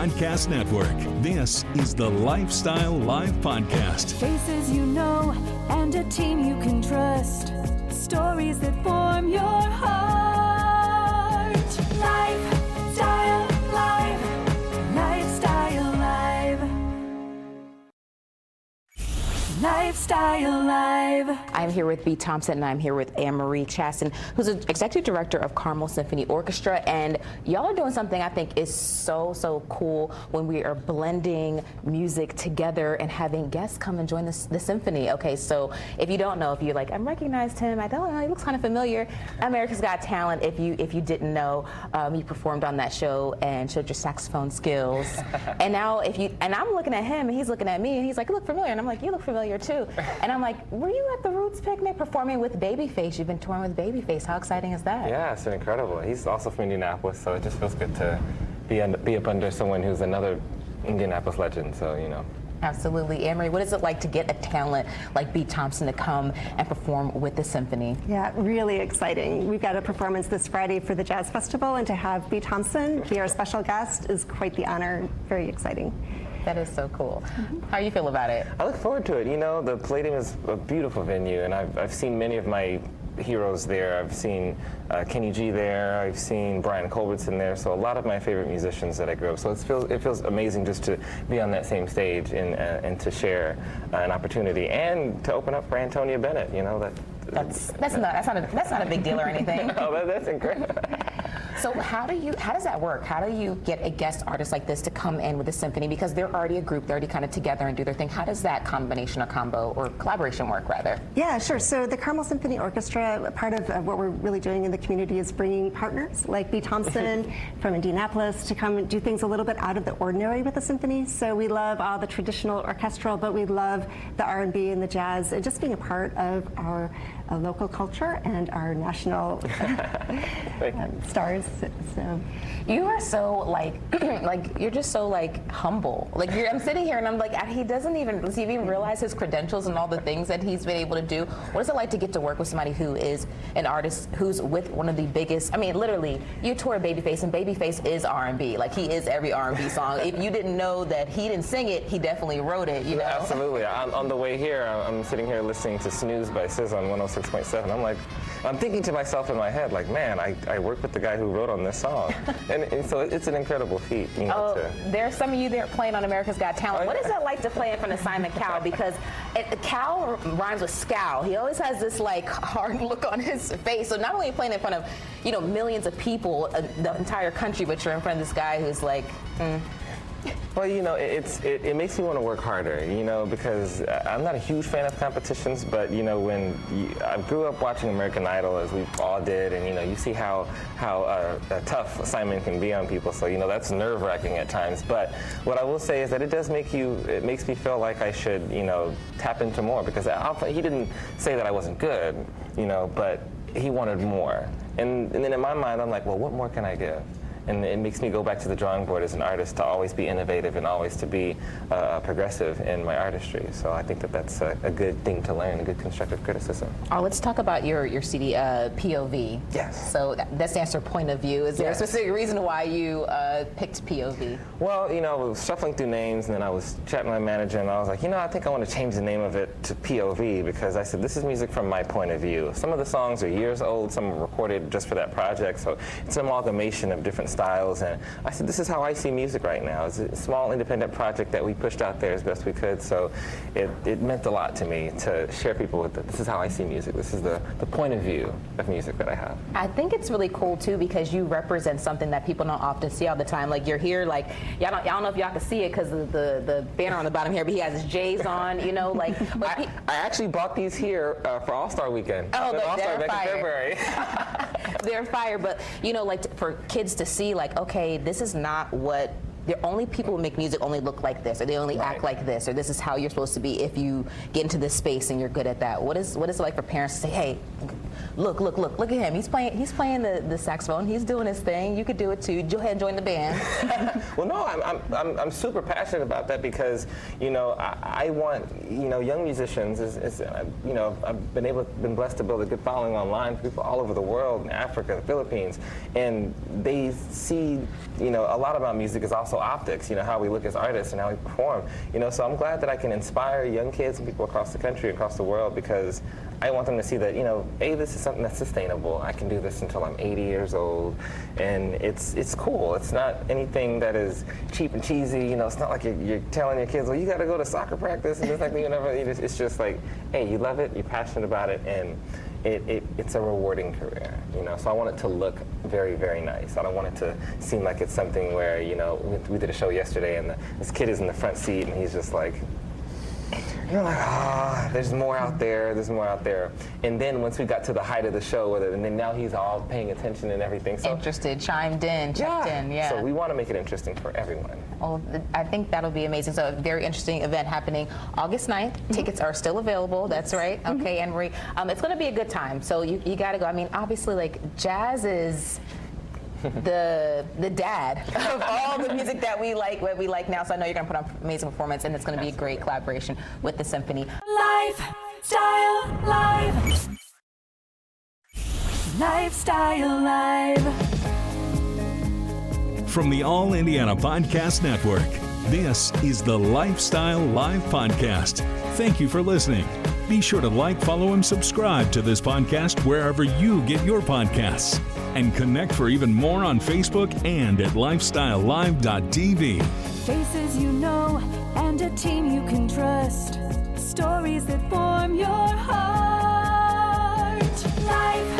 Podcast Network. This is the Lifestyle Live Podcast. Faces you know and a team you can trust. Stories that form your heart. Lifestyle Live. Lifestyle Live. Lifestyle Live. I'm here with B Thompson, and I'm here with Marie Chastain, who's the executive director of Carmel Symphony Orchestra. And y'all are doing something I think is so cool when we are blending music together and having guests come and join the symphony. Okay, so if you don't know, if you're like, I recognized him, I don't know, he looks kind of familiar. America's Got Talent. If you didn't know, you performed on that show and showed your saxophone skills. And now I'm looking at him and he's looking at me and he's like, you look familiar, and I'm like, you look familiar too. And I'm like, were you at the Roots picnic performing with Babyface? You've been touring with Babyface. How exciting is that? Yeah, it's incredible. He's also from Indianapolis, so it just feels good to be up under someone who's another Indianapolis legend. So, you know. Absolutely. Anne-Marie, what is it like to get a talent like B Thompson to come and perform with the symphony? Yeah, really exciting. We've got a performance this Friday for the Jazz Festival, and to have B Thompson be our special guest is quite the honor. Very exciting. That is so cool. How do you feel about it? I look forward to it. You know, the Palladium is a beautiful venue, and I've seen many of my heroes there. I've seen Kenny G there. I've seen Brian Culbertson there. So a lot of my favorite musicians that I grew up. So it feels amazing just to be on that same stage and to share an opportunity and to open up for Antonia Bennett. You know that's not a big deal or anything. Oh, that's incredible. So how does that work? How do you get a guest artist like this to come in with the symphony? Because they're already a group, they're already kind of together and do their thing. How does that combination or combo or collaboration work, rather? Yeah, sure. So the Carmel Symphony Orchestra, part of what we're really doing in the community is bringing partners like B Thompson from Indianapolis to come and do things a little bit out of the ordinary with the symphony. So we love all the traditional orchestral, but we love the R&B and the jazz, and just being a part of our local culture and our national stars. So you are so like you're just so like humble. Like I'm sitting here and I'm like, does he even realize his credentials and all the things that he's been able to do? What is it like to get to work with somebody who is an artist who's with one of the biggest? I mean, literally, you tour Babyface, and Babyface is R&B. Like, he is every R&B song. If you didn't know that he didn't sing it, he definitely wrote it. You know? Absolutely. On the way here, I'm sitting here listening to Snooze by SZA on 106.7. I'm thinking to myself in my head, like, man, I worked with the guy who wrote on this song. and so it's an incredible feat. You know, there's some of you there playing on America's Got Talent. What is that like to play in front of Simon Cowell? Because Cowell rhymes with scowl. He always has this like hard look on his face. So not only are you playing in front of, millions of people, the entire country, but you're in front of this guy who's like, Well, it makes me want to work harder, because I'm not a huge fan of competitions, but, when I grew up watching American Idol, as we all did, and, you see how tough Simon can be on people, so, that's nerve-wracking at times. But what I will say is that it makes me feel like I should, tap into more, because he didn't say that I wasn't good, but he wanted more. And then in my mind, I'm like, well, what more can I give? And it makes me go back to the drawing board as an artist to always be innovative and always to be progressive in my artistry. So I think that's a good thing to learn, a good constructive criticism. Oh, let's talk about your CD, POV. Yes. So that stands for point of view. Is there a specific reason why you picked POV? Well, I was shuffling through names, and then I was chatting with my manager, and I was like, I think I want to change the name of it to POV, because I said, this is music from my point of view. Some of the songs are years old, some were recorded just for that project, so it's an amalgamation of different styles, and I said, this is how I see music right now. It's a small independent project that we pushed out there as best we could, so it meant a lot to me to share people with this is how I see music. This is the point of view of music that I have. I think it's really cool too, because you represent something that people don't often see all the time. Like, you're here, like, y'all don't know if y'all can see it because of the banner on the bottom here, but he has his J's on, like. I actually bought these here for All-Star Weekend. Oh, All-Star back in February. They're fire, but for kids to see, like, okay, this is not what the only people who make music only look like this, or they only act like this, or this is how you're supposed to be if you get into this space and you're good at that. What is it like for parents to say, hey, look at him. He's playing the saxophone. He's doing his thing. You could do it too. Go ahead and join the band. Well, no, I'm super passionate about that because, I want, young musicians, I've been blessed to build a good following online for people all over the world, in Africa, the Philippines, and they see, a lot about music is also also optics, how we look as artists and how we perform. So I'm glad that I can inspire young kids and people across the country, across the world, because I want them to see that, this is something that's sustainable. I can do this until I'm 80 years old, and it's cool. It's not anything that is cheap and cheesy. It's not like you're telling your kids, well, you got to go to soccer practice and this, like, it's just like, hey, you love it, you're passionate about it, and it's a rewarding career, So I want it to look very, very nice. I don't want it to seem like it's something where, we did a show yesterday, and this kid is in the front seat, and he's just like, you're like, there's more out there, And then once we got to the height of the show, and then now he's all paying attention and everything. So interested, chimed in, checked in, yeah. So we want to make it interesting for everyone. Well, I think that'll be amazing. So a very interesting event happening August 9th. Tickets are still available, that's right. Okay, Anne Marie. It's going to be a good time, so you got to go. I mean, obviously, like, jazz is the dad of all the music that we like now. So I know you're going to put on amazing performance, and it's going to be a great collaboration with the symphony. Lifestyle Live. Lifestyle Live. From the All Indiana Podcast Network, this is the Lifestyle Live Podcast. Thank you for listening. Be sure to like, follow, and subscribe to this podcast wherever you get your podcasts. And connect for even more on Facebook and at lifestylelive.tv. Faces you know and a team you can trust. Stories that form your heart. Life